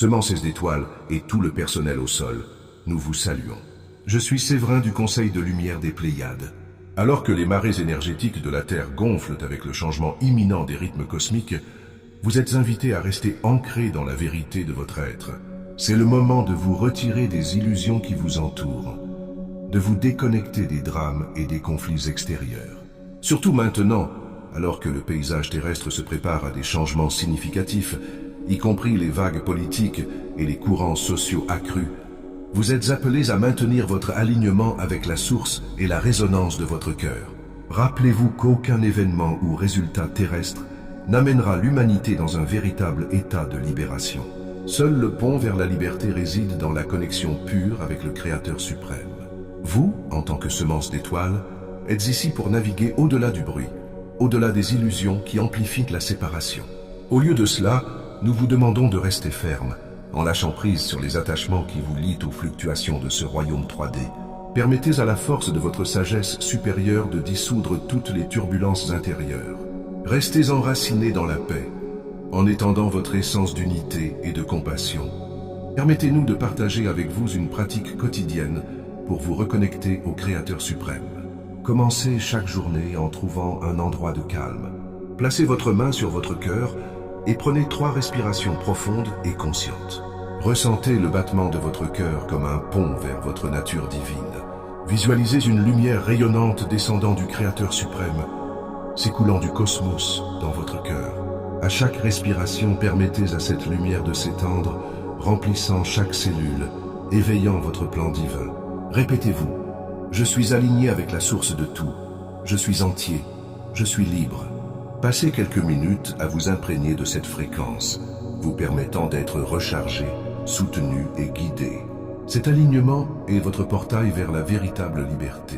Semences d'étoiles et tout le personnel au sol, nous vous saluons. Je suis Séverin du Conseil de Lumière des Pléiades. Alors que les marées énergétiques de la Terre gonflent avec le changement imminent des rythmes cosmiques, vous êtes invités à rester ancrés dans la vérité de votre être. C'est le moment de vous retirer des illusions qui vous entourent, de vous déconnecter des drames et des conflits extérieurs. Surtout maintenant, alors que le paysage terrestre se prépare à des changements significatifs, y compris les vagues politiques et les courants sociaux accrus, vous êtes appelés à maintenir votre alignement avec la source et la résonance de votre cœur. Rappelez-vous qu'aucun événement ou résultat terrestre n'amènera l'humanité dans un véritable état de libération. Seul le pont vers la liberté réside dans la connexion pure avec le Créateur suprême. Vous, en tant que semence d'étoiles, êtes ici pour naviguer au-delà du bruit, au-delà des illusions qui amplifient la séparation. Au lieu de cela, nous vous demandons de rester ferme, en lâchant prise sur les attachements qui vous lient aux fluctuations de ce royaume 3D. Permettez à la force de votre sagesse supérieure de dissoudre toutes les turbulences intérieures. Restez enracinés dans la paix, en étendant votre essence d'unité et de compassion. Permettez-nous de partager avec vous une pratique quotidienne pour vous reconnecter au Créateur suprême. Commencez chaque journée en trouvant un endroit de calme. Placez votre main sur votre cœur et prenez 3 respirations profondes et conscientes. Ressentez le battement de votre cœur comme un pont vers votre nature divine. Visualisez une lumière rayonnante descendant du Créateur suprême, s'écoulant du cosmos dans votre cœur. À chaque respiration, permettez à cette lumière de s'étendre, remplissant chaque cellule, éveillant votre plan divin. Répétez-vous, je suis aligné avec la source de tout, je suis entier, je suis libre. Passez quelques minutes à vous imprégner de cette fréquence, vous permettant d'être rechargé, soutenu et guidé. Cet alignement est votre portail vers la véritable liberté.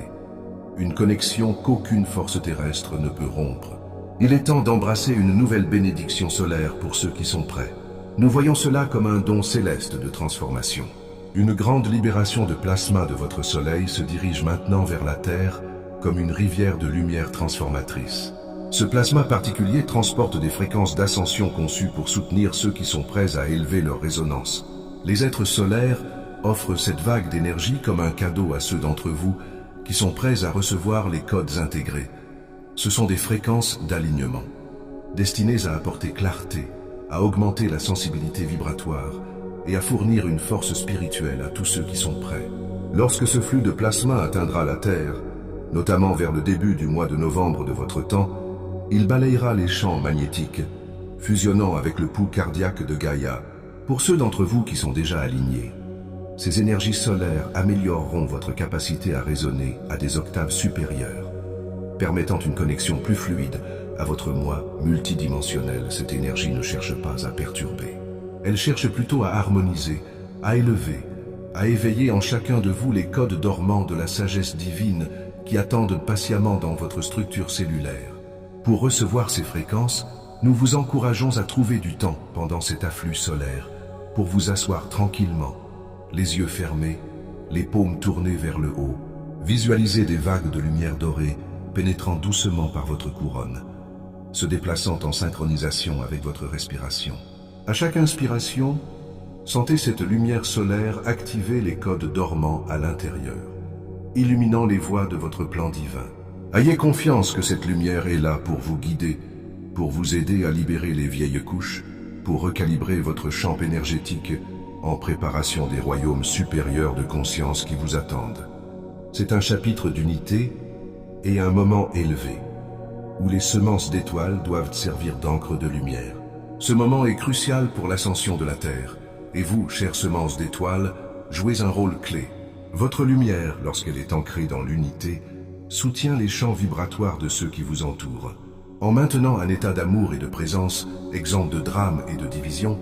Une connexion qu'aucune force terrestre ne peut rompre. Il est temps d'embrasser une nouvelle bénédiction solaire pour ceux qui sont prêts. Nous voyons cela comme un don céleste de transformation. Une grande libération de plasma de votre soleil se dirige maintenant vers la Terre comme une rivière de lumière transformatrice. Ce plasma particulier transporte des fréquences d'ascension conçues pour soutenir ceux qui sont prêts à élever leur résonance. Les êtres solaires offrent cette vague d'énergie comme un cadeau à ceux d'entre vous qui sont prêts à recevoir les codes intégrés. Ce sont des fréquences d'alignement, destinées à apporter clarté, à augmenter la sensibilité vibratoire et à fournir une force spirituelle à tous ceux qui sont prêts. Lorsque ce flux de plasma atteindra la Terre, notamment vers le début du mois de novembre de votre temps, il balayera les champs magnétiques, fusionnant avec le pouls cardiaque de Gaïa. Pour ceux d'entre vous qui sont déjà alignés, ces énergies solaires amélioreront votre capacité à résonner à des octaves supérieures, permettant une connexion plus fluide à votre moi multidimensionnel. Cette énergie ne cherche pas à perturber. Elle cherche plutôt à harmoniser, à élever, à éveiller en chacun de vous les codes dormants de la sagesse divine qui attendent patiemment dans votre structure cellulaire. Pour recevoir ces fréquences, nous vous encourageons à trouver du temps pendant cet afflux solaire pour vous asseoir tranquillement, les yeux fermés, les paumes tournées vers le haut. Visualisez des vagues de lumière dorée pénétrant doucement par votre couronne, se déplaçant en synchronisation avec votre respiration. À chaque inspiration, sentez cette lumière solaire activer les codes dormants à l'intérieur, illuminant les voies de votre plan divin. Ayez confiance que cette lumière est là pour vous guider, pour vous aider à libérer les vieilles couches, pour recalibrer votre champ énergétique en préparation des royaumes supérieurs de conscience qui vous attendent. C'est un chapitre d'unité et un moment élevé, où les semences d'étoiles doivent servir d'encre de lumière. Ce moment est crucial pour l'ascension de la Terre, et vous, chères semences d'étoiles, jouez un rôle clé. Votre lumière, lorsqu'elle est ancrée dans l'unité, soutient les champs vibratoires de ceux qui vous entourent. En maintenant un état d'amour et de présence, exempt de drame et de division,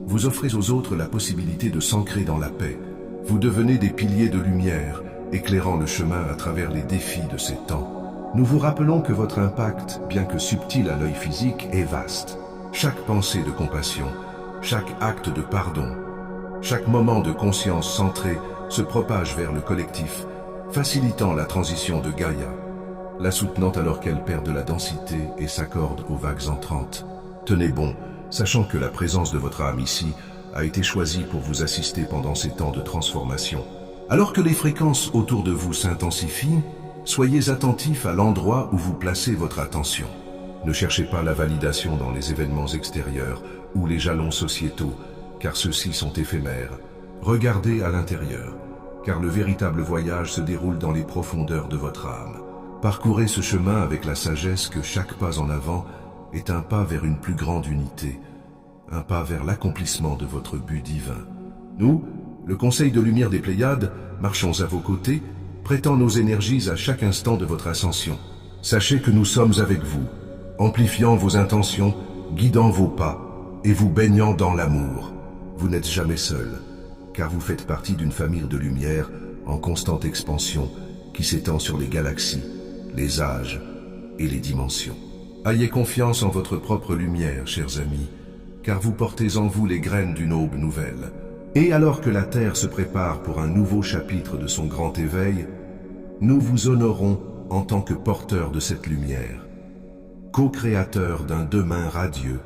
vous offrez aux autres la possibilité de s'ancrer dans la paix. Vous devenez des piliers de lumière, éclairant le chemin à travers les défis de ces temps. Nous vous rappelons que votre impact, bien que subtil à l'œil physique, est vaste. Chaque pensée de compassion, chaque acte de pardon, chaque moment de conscience centrée se propage vers le collectif, facilitant la transition de Gaïa, la soutenant alors qu'elle perd de la densité et s'accorde aux vagues entrantes. Tenez bon, sachant que la présence de votre âme ici a été choisi pour vous assister pendant ces temps de transformation. Alors que les fréquences autour de vous s'intensifient, soyez attentifs à l'endroit où vous placez votre attention. Ne cherchez pas la validation dans les événements extérieurs ou les jalons sociétaux, car ceux-ci sont éphémères. Regardez à l'intérieur, car le véritable voyage se déroule dans les profondeurs de votre âme. Parcourez ce chemin avec la sagesse que chaque pas en avant est un pas vers une plus grande unité, un pas vers l'accomplissement de votre but divin. Nous, le Conseil de Lumière des Pléiades, marchons à vos côtés, prêtant nos énergies à chaque instant de votre ascension. Sachez que nous sommes avec vous, amplifiant vos intentions, guidant vos pas et vous baignant dans l'amour. Vous n'êtes jamais seul, car vous faites partie d'une famille de lumière en constante expansion qui s'étend sur les galaxies, les âges et les dimensions. Ayez confiance en votre propre lumière, chers amis, car vous portez en vous les graines d'une aube nouvelle. Et alors que la Terre se prépare pour un nouveau chapitre de son grand éveil, nous vous honorons en tant que porteurs de cette lumière, co-créateurs d'un demain radieux